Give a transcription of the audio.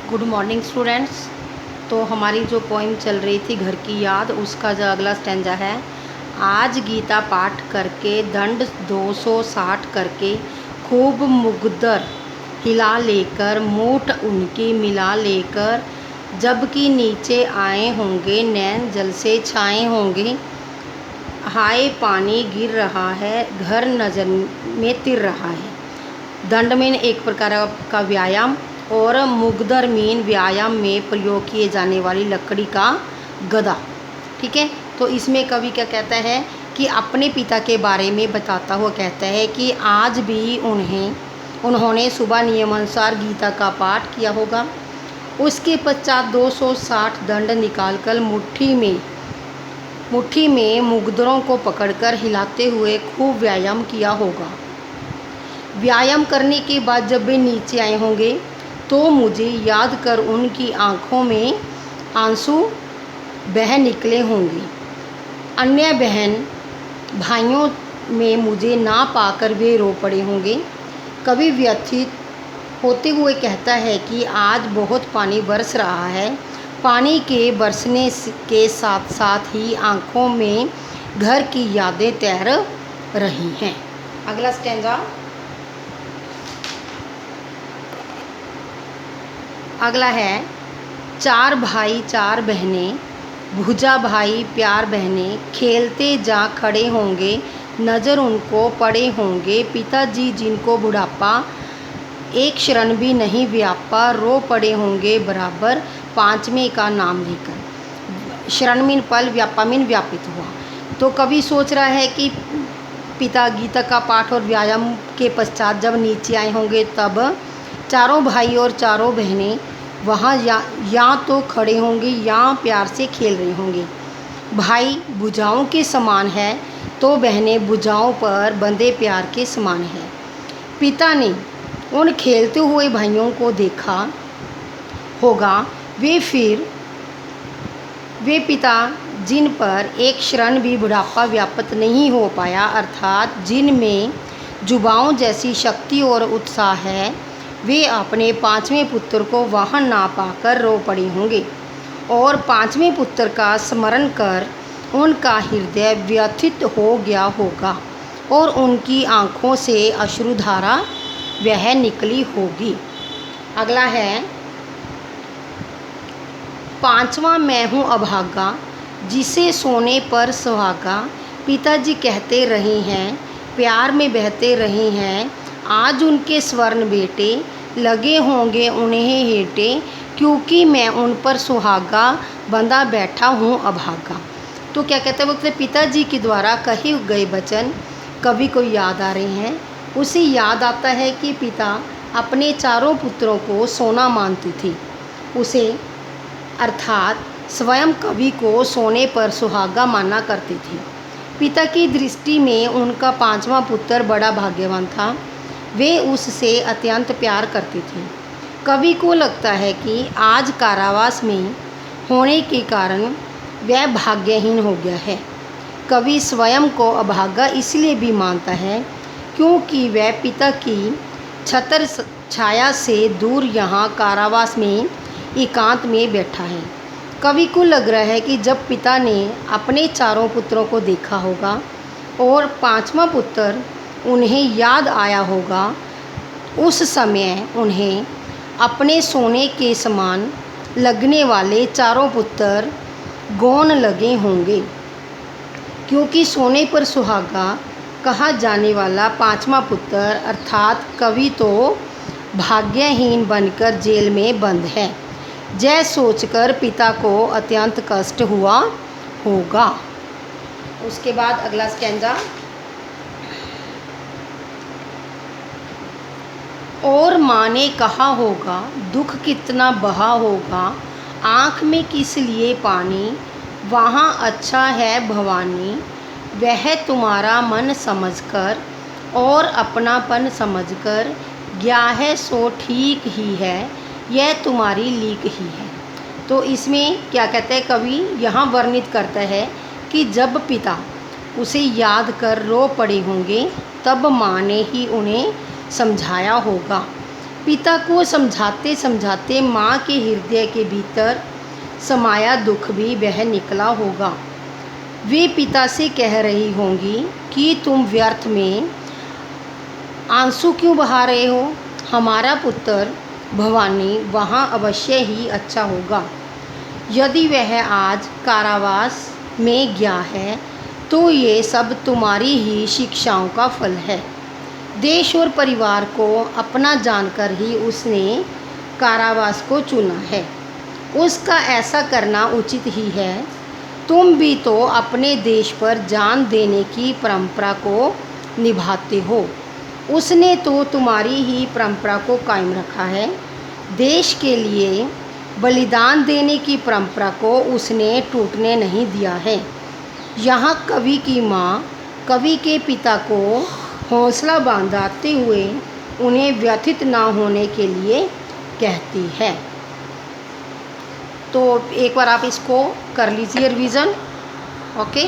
Good morning students. तो हमारी जो पोइम चल रही थी घर की याद, उसका जो अगला स्टैंजा है, आज गीता पाठ करके दंड 260 करके खूब मुगदर हिला लेकर मूठ उनकी मिला लेकर, जबकि नीचे आए होंगे नैन जल से छाए होंगे। हाय पानी गिर रहा है, घर नजर में तिर रहा है। दंड मीन एक प्रकार का व्यायाम और मुगदर मीन व्यायाम में प्रयोग किए जाने वाली लकड़ी का गदा। ठीक है, तो इसमें कवि क्या कहता है कि अपने पिता के बारे में बताता हुआ कहता है कि आज भी उन्होंने सुबह नियमानुसार गीता का पाठ किया होगा। उसके पश्चात 260 दंड निकालकर मुट्ठी में मुगदरों को पकड़कर हिलाते हुए खूब व्यायाम किया होगा। व्यायाम करने के बाद जब वे नीचे आए होंगे तो मुझे याद कर उनकी आंखों में आंसू बह निकले होंगे। अन्य बहन भाइयों में मुझे ना पाकर वे रो पड़े होंगे। कवि व्यथित होते हुए कहता है कि आज बहुत पानी बरस रहा है। पानी के बरसने के साथ साथ ही आंखों में घर की यादें तैर रही हैं। अगला स्टैंजा। अगला है, चार भाई चार बहनें, भुजा भाई प्यार बहनें, खेलते जा खड़े होंगे, नज़र उनको पड़े होंगे। पिताजी जिनको बुढ़ापा एक क्षण भी नहीं व्यापा, रो पड़े होंगे बराबर पांचवें का नाम लेकर। क्षण मीन पल, व्यापा मीन व्यापित हुआ। तो कवि सोच रहा है कि पिता गीता का पाठ और व्यायाम के पश्चात जब नीचे आए होंगे तब चारों भाई और चारों बहनें वहाँ या तो खड़े होंगे या प्यार से खेल रहे होंगे। भाई भुजाओं के समान है तो बहनें भुजाओं पर बंधे प्यार के समान है। पिता ने उन खेलते हुए भाइयों को देखा होगा। वे पिता जिन पर एक क्षण भी बुढ़ापा व्याप्त नहीं हो पाया, अर्थात जिनमें जुबाओं जैसी शक्ति और उत्साह है, वे अपने पांचवें पुत्र को वहाँ ना पाकर रो पड़े होंगे और पांचवें पुत्र का स्मरण कर उनका हृदय व्यथित हो गया होगा और उनकी आँखों से अश्रुधारा वह निकली होगी। अगला है, पांचवा मैं हूँ अभागा, जिसे सोने पर सुहागा। पिताजी कहते रहे हैं, प्यार में बहते रहे हैं, आज उनके स्वर्ण बेटे लगे होंगे उन्हें हेटे, क्योंकि मैं उन पर सुहागा बंधा बैठा हूँ अभागा। तो क्या कहते हैं, वो पिताजी के द्वारा कहे गए वचन कवि को याद आ रहे हैं। उसे याद आता है कि पिता अपने चारों पुत्रों को सोना मानती थी। उसे अर्थात स्वयं कवि को सोने पर सुहागा माना करती थी। पिता की दृष्टि में उनका पांचवा पुत्र बड़ा भाग्यवान था। वे उससे अत्यंत प्यार करती थी। कवि को लगता है कि आज कारावास में होने के कारण वह भाग्यहीन हो गया है। कवि स्वयं को अभागा इसलिए भी मानता है क्योंकि वह पिता की छत्र छाया से दूर यहाँ कारावास में एकांत में बैठा है। कवि को लग रहा है कि जब पिता ने अपने चारों पुत्रों को देखा होगा और पांचवा पुत्र उन्हें याद आया होगा, उस समय उन्हें अपने सोने के समान लगने वाले चारों पुत्र गौण लगे होंगे, क्योंकि सोने पर सुहागा कहा जाने वाला पांचवा पुत्र अर्थात कवि तो भाग्यहीन बनकर जेल में बंद है। यह सोचकर पिता को अत्यंत कष्ट हुआ होगा। उसके बाद अगला स्टैंजा। और माँ ने कहा होगा, दुख कितना बहा होगा, आँख में किस लिए पानी, वहाँ अच्छा है भवानी, वह तुम्हारा मन समझकर और अपनापन समझकर गया है सो ठीक ही है, यह तुम्हारी लीक ही है। तो इसमें क्या कहते हैं कवि, यहाँ वर्णित करता है कि जब पिता उसे याद कर रो पड़े होंगे तब माँ ने ही उन्हें समझाया होगा पिता को समझाते समझाते माँ के हृदय के भीतर समाया दुख भी वह निकला होगा। वे पिता से कह रही होंगी कि तुम व्यर्थ में आंसू क्यों बहा रहे हो, हमारा पुत्र भवानी वहाँ अवश्य ही अच्छा होगा। यदि वह आज कारावास में गया है तो ये सब तुम्हारी ही शिक्षाओं का फल है। देश और परिवार को अपना जानकर ही उसने कारावास को चुना है। उसका ऐसा करना उचित ही है। तुम भी तो अपने देश पर जान देने की परंपरा को निभाते हो। उसने तो तुम्हारी ही परंपरा को कायम रखा है। देश के लिए बलिदान देने की परंपरा को उसने टूटने नहीं दिया है। यहाँ कवि की माँ कवि के पिता को हौसला बांधाते हुए उन्हें व्यथित ना होने के लिए कहती है। तो एक बार आप इसको कर लीजिए रिवीजन। ओके।